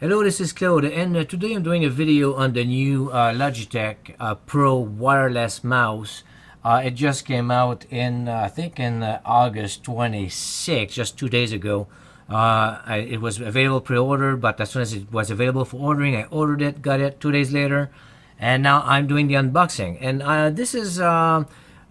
Hello, this is Claude, and today I'm doing a video on the new Logitech Pro wireless mouse. It just came out in, I think, in August 26, just 2 days ago. It was available pre-order, but as soon as it was available for ordering, I ordered it, got it 2 days later, and now I'm doing the unboxing. And this is a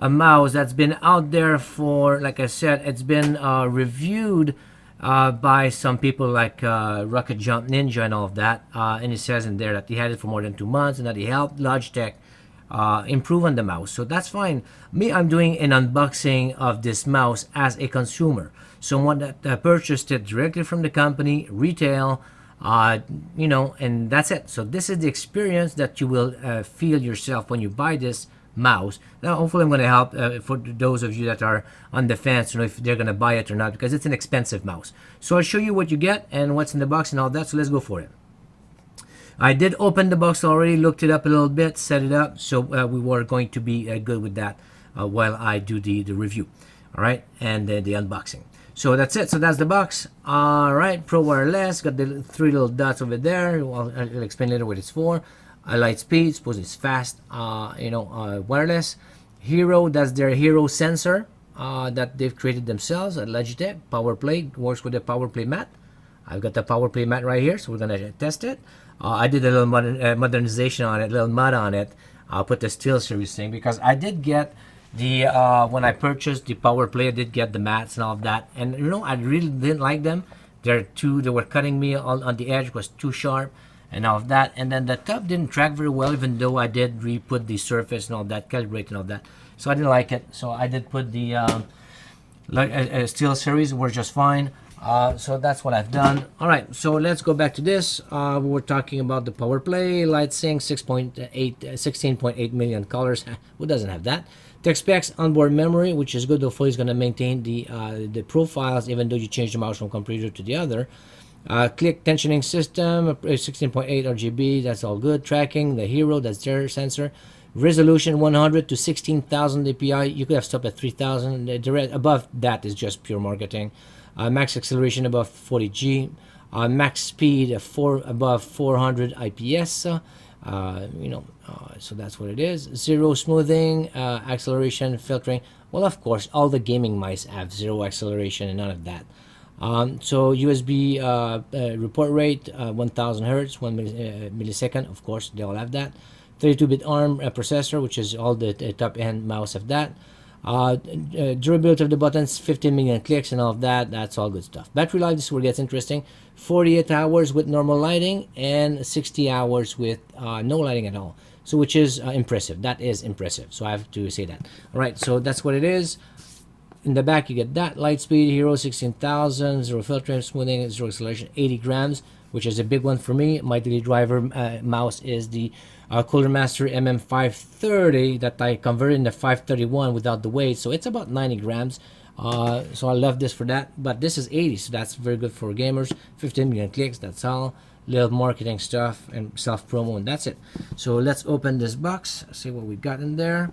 mouse that's been out there for, like I said, it's been reviewed by some people like Rocket Jump Ninja and all of that. And it says in there that he had it for more than 2 months and that he helped Logitech improve on the mouse. So that's fine. Me, I'm doing an unboxing of this mouse as a consumer. Someone that purchased it directly from the company, retail, and that's it. So this is the experience that you will feel yourself when you buy this mouse. Now, hopefully, I'm going to help for those of you that are on the fence to know if they're going to buy it or not, because it's an expensive mouse. So I'll show you what you get and what's in the box and all that. So let's go for it. I did open the box already, looked it up a little bit, set it up, so we were going to be good with that while I do the review. All right, and the unboxing. So that's it. So that's the box. All right, Pro Wireless, got the three little dots over there. I'll explain later what it's for. Light speed, suppose it's fast, wireless. Hero, that's their Hero sensor that they've created themselves at Logitech. Power Play works with the Power Play mat. I've got the Power Play mat right here, so we're gonna test it. I did a little modernization on it, a little mod on it. I'll put the SteelSeries thing because I did get the when I purchased the Power Play, I did get the mats and all of that, and I really didn't like them. They were cutting me on the edge, was too sharp and all of that, and then the top didn't track very well, even though I did re-put the surface and all that, calibrate and all that, so I didn't like it. So I did put the SteelSeries, were just fine. So that's what I've done. All right, so let's go back to this. We were talking about the Power Play LightSync 16.8 million colors. Who doesn't have that? Tech specs, onboard memory, which is good. Hopefully it's going to maintain the profiles even though you change the mouse from computer to the other. Click tensioning system, 16.8 RGB, that's all good. Tracking, the Hero, that's their sensor. Resolution 100 to 16,000 dpi. You could have stopped at 3,000. Above that is just pure marketing. Max acceleration above 40G. Max speed above 400 IPS. So that's what it is. Zero smoothing, acceleration, filtering. Well, of course, all the gaming mice have zero acceleration and none of that. So USB report rate, 1000 hertz, 1 millisecond. Of course, they all have that. 32-bit ARM processor, which is all the top-end mouse of that. Durability of the buttons, 15 million clicks and all of that. That's all good stuff. Battery life, this is where it gets interesting. 48 hours with normal lighting and 60 hours with no lighting at all. So which is impressive. That is impressive. So I have to say that. All right, so that's what it is. In the back, you get that. Light speed, Hero 16,000, zero filtering, smoothing, zero acceleration, 80 grams, which is a big one for me. My daily driver mouse is the Cooler Master MM530 that I converted into 531 without the weight. So it's about 90 grams. So I love this for that. But this is 80, so that's very good for gamers. 15 million clicks, that's all. Little marketing stuff and self-promo, and that's it. So let's open this box, see what we got in there.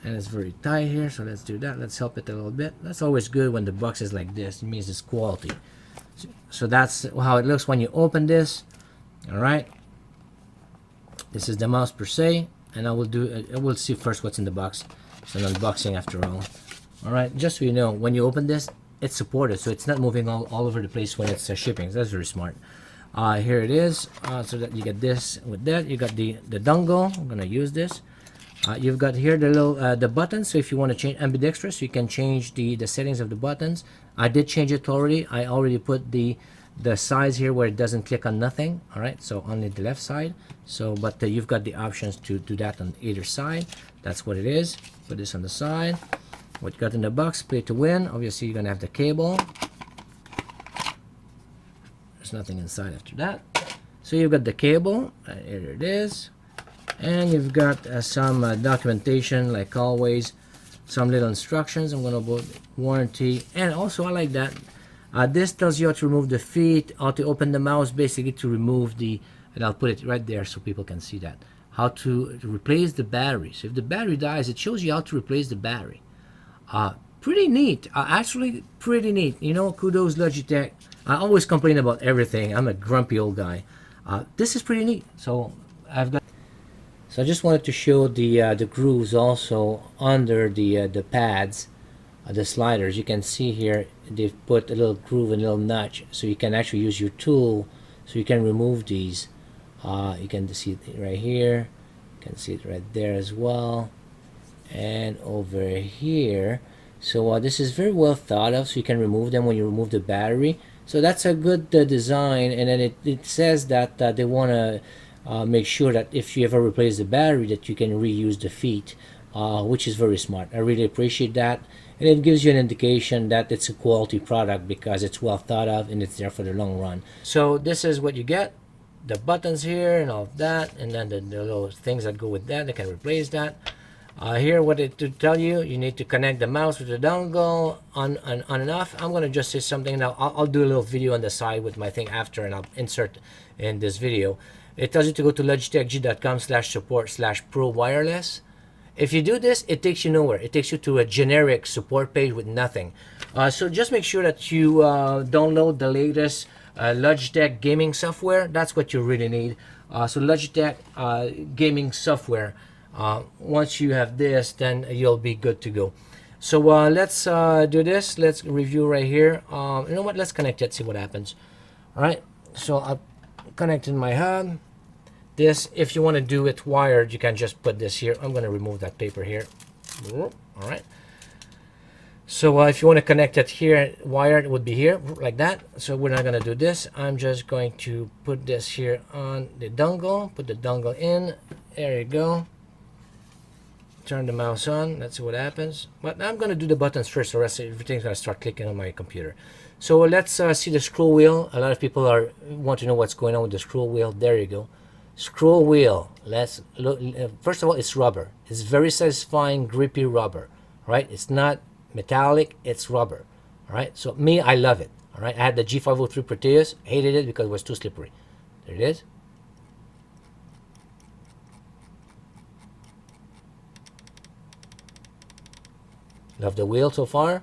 And it's very tight here, so let's do that. Let's help it a little bit. That's always good when the box is like this. It means it's quality. So that's how it looks when you open this. All right. This is the mouse per se, and I will see first what's in the box. It's an unboxing after all. All right. Just so you know, when you open this, it's supported, so it's not moving all over the place when it's shipping. So that's very smart. Here it is. So that you get this with that. You got the dongle. I'm gonna use this. You've got here the little the buttons, so if you want to change ambidextrous, you can change the settings of the buttons. I did change it already. I already put the size here where it doesn't click on nothing. All right, so only the left side. So but you've got the options to do that on either side. That's what it is. Put this on the side. What you got in the box, play to win. Obviously you're gonna have the cable. There's nothing inside after that. So you've got the cable, here it is. And you've got some documentation, like always, some little instructions. I'm going to put warranty, and also I like that. This tells you how to remove the feet, how to open the mouse, basically to remove and I'll put it right there so people can see that. How to replace the battery. So if the battery dies, it shows you how to replace the battery. pretty neat. Actually, pretty neat. You know, kudos Logitech. I always complain about everything. I'm a grumpy old guy. This is pretty neat. So I've got. So I just wanted to show the grooves also under the pads, the sliders. You can see here they've put a little groove and a little notch, so you can actually use your tool, so you can remove these. You can see it right here. You can see it right there as well, and over here. So this is very well thought of, so you can remove them when you remove the battery. So that's a good design. And then it says that they want to make sure that if you ever replace the battery, that you can reuse the feet, which is very smart. I really appreciate that, and it gives you an indication that it's a quality product because it's well thought of and it's there for the long run. So this is what you get, the buttons here and all of that, and then the little things that go with that. They can replace that. Here, what it to tell you, you need to connect the mouse with the dongle on and off. I'm going to just say something now. I'll do a little video on the side with my thing after, and I'll insert in this video. It tells you to go to logitechg.com/support/pro wireless. If you do this, it takes you nowhere. It takes you to a generic support page with nothing. So just make sure that you download the latest Logitech gaming software. That's what you really need. So Logitech gaming software. Once you have this, then you'll be good to go. So let's do this. Let's review right here. You know what? Let's connect it, see what happens. All right. So I've connected my hub. This, if you want to do it wired, you can just put this here. I'm going to remove that paper here. All right. So if you want to connect it here, wired, it would be here like that. So we're not going to do this. I'm just going to put this here on the dongle. Put the dongle in. There you go. Turn the mouse on. Let's see what happens. But I'm going to do the buttons first. The rest of everything's going to start clicking on my computer. So let's see the scroll wheel. A lot of people want to know what's going on with the scroll wheel. There you go. Scroll wheel. Let's look. First of all, it's rubber. It's very satisfying, grippy rubber. Right? It's not metallic. It's rubber. All right. So me, I love it. All right. I had the G503 Proteus. Hated it because it was too slippery. There it is. Love the wheel so far.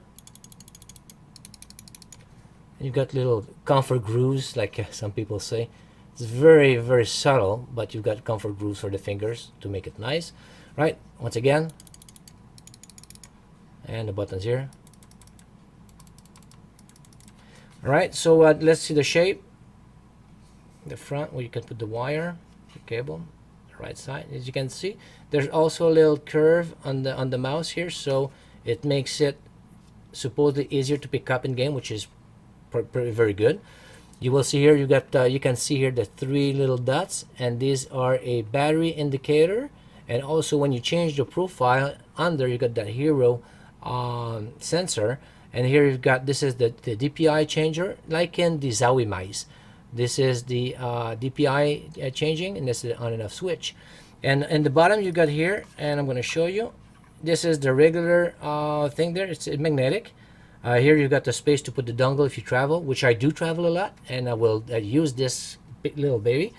You've got little comfort grooves, like some people say. It's very, very subtle, but you've got comfort grooves for the fingers to make it nice. Right, once again. And the buttons here. All right, so let's see the shape. The front, where you can put the wire, the cable, the right side. As you can see, there's also a little curve on the mouse here, so it makes it supposedly easier to pick up in game, which is very good. You will see here you got you can see here the three little dots, and these are a battery indicator. And also when you change the profile under, you got that hero sensor, and here you've got, this is the DPI changer, like in the Zowie mice. This is the DPI changing, and this is the on and off switch. And in the bottom you got here, and I'm going to show you, this is the regular thing there. It's magnetic. Here you've got the space to put the dongle if you travel, which I do travel a lot, and I will use this little baby.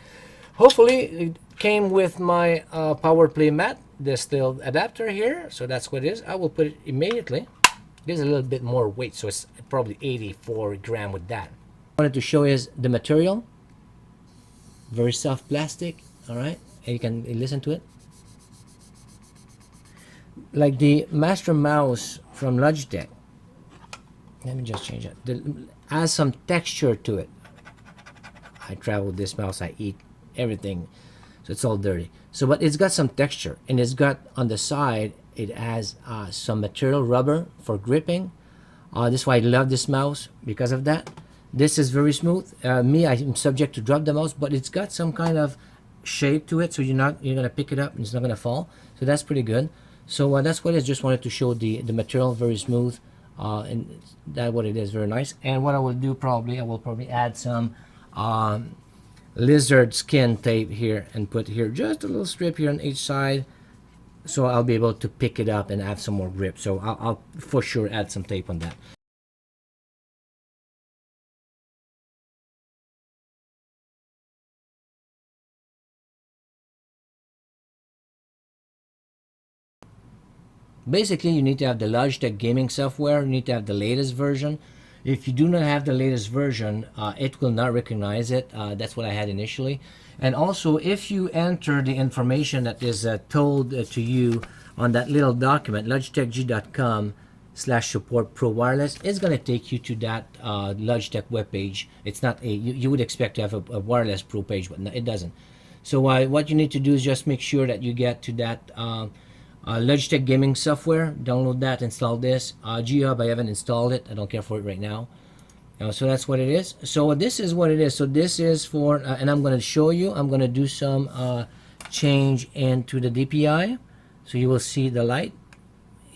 Hopefully it came with my power play mat, this little adapter here. So that's what it is. I will put it immediately. There's a little bit more weight, so it's probably 84 grams with that. What I wanted to show is the material. Very soft plastic, all right? And you can listen to it. Like the Master Mouse from Logitech. Let me just change it. Has some texture to it. I travel with this mouse. I eat everything, so it's all dirty. So, but it's got some texture, and it's got on the side. It has some material, rubber for gripping. This is why I love this mouse, because of that. This is very smooth. I'm subject to drop the mouse, but it's got some kind of shape to it, so you're gonna pick it up and it's not gonna fall. So that's pretty good. So that's what I just wanted to show, the material, very smooth. And that's what it is, very nice. And what I will do, I will probably add some lizard skin tape here, and put here just a little strip here on each side, so I'll be able to pick it up and have some more grip. So I'll for sure add some tape on that. Basically, you need to have the Logitech gaming software. You need to have the latest version. If you do not have the latest version, it will not recognize it. That's what I had initially. And also, if you enter the information that is told to you on that little document, logitechg.com/support pro wireless, it's going to take you to that Logitech webpage. It's not you would expect to have a wireless pro page, but no, it doesn't. So what you need to do is just make sure that you get to that Logitech gaming software, download that, install this. G-Hub, I haven't installed it. I don't care for it right now. So that's what it is. So this is what it is. So this is for, and I'm going to show you, I'm going to do some change into the DPI. So you will see the light.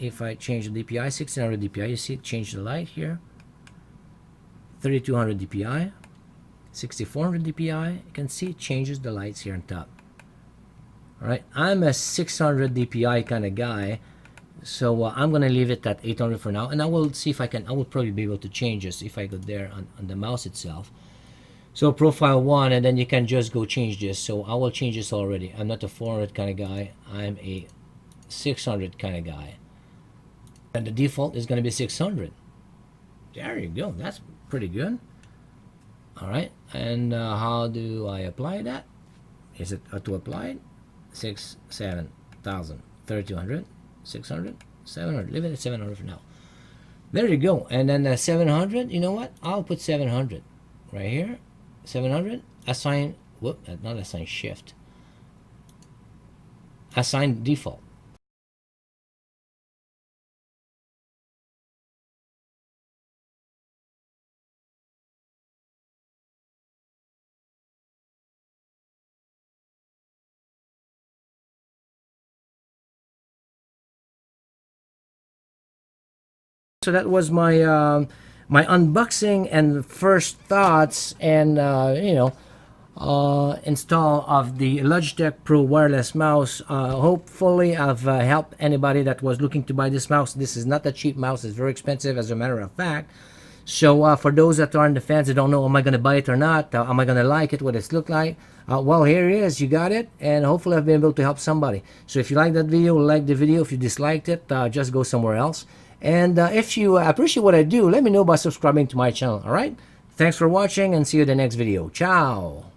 If I change the DPI, 1600 DPI, you see it change the light here. 3200 DPI, 6400 DPI. You can see it changes the lights here on top. All right, I'm a 600 DPI kind of guy, so I'm gonna leave it at 800 for now, and I will see if I can. I will probably be able to change this if I go there on the mouse itself. So profile 1, and then you can just go change this. So I will change this already. I'm not a 400 kind of guy. I'm a 600 kind of guy, and the default is gonna be 600. There you go. That's pretty good. All right, and how do I apply that? Is it to apply it? 6, 7, 1,000, 3,200, 600, 700. Leave it at 700 for now. There you go. And then 700, you know what? I'll put 700 right here. 700, assign, not assign shift. Assign default. So that was my my unboxing and first thoughts and install of the Logitech Pro wireless mouse. Hopefully I've helped anybody that was looking to buy this mouse. This is not a cheap mouse. It's very expensive, as a matter of fact. So for those that are on the fence, that don't know, am I going to buy it or not? Am I going to like it? What it's look like? Well, here it is. You got it. And hopefully I've been able to help somebody. So if you like that video, like the video. If you disliked it, just go somewhere else. And if you appreciate what I do, let me know by subscribing to my channel. All right? Thanks for watching, and see you in the next video. Ciao.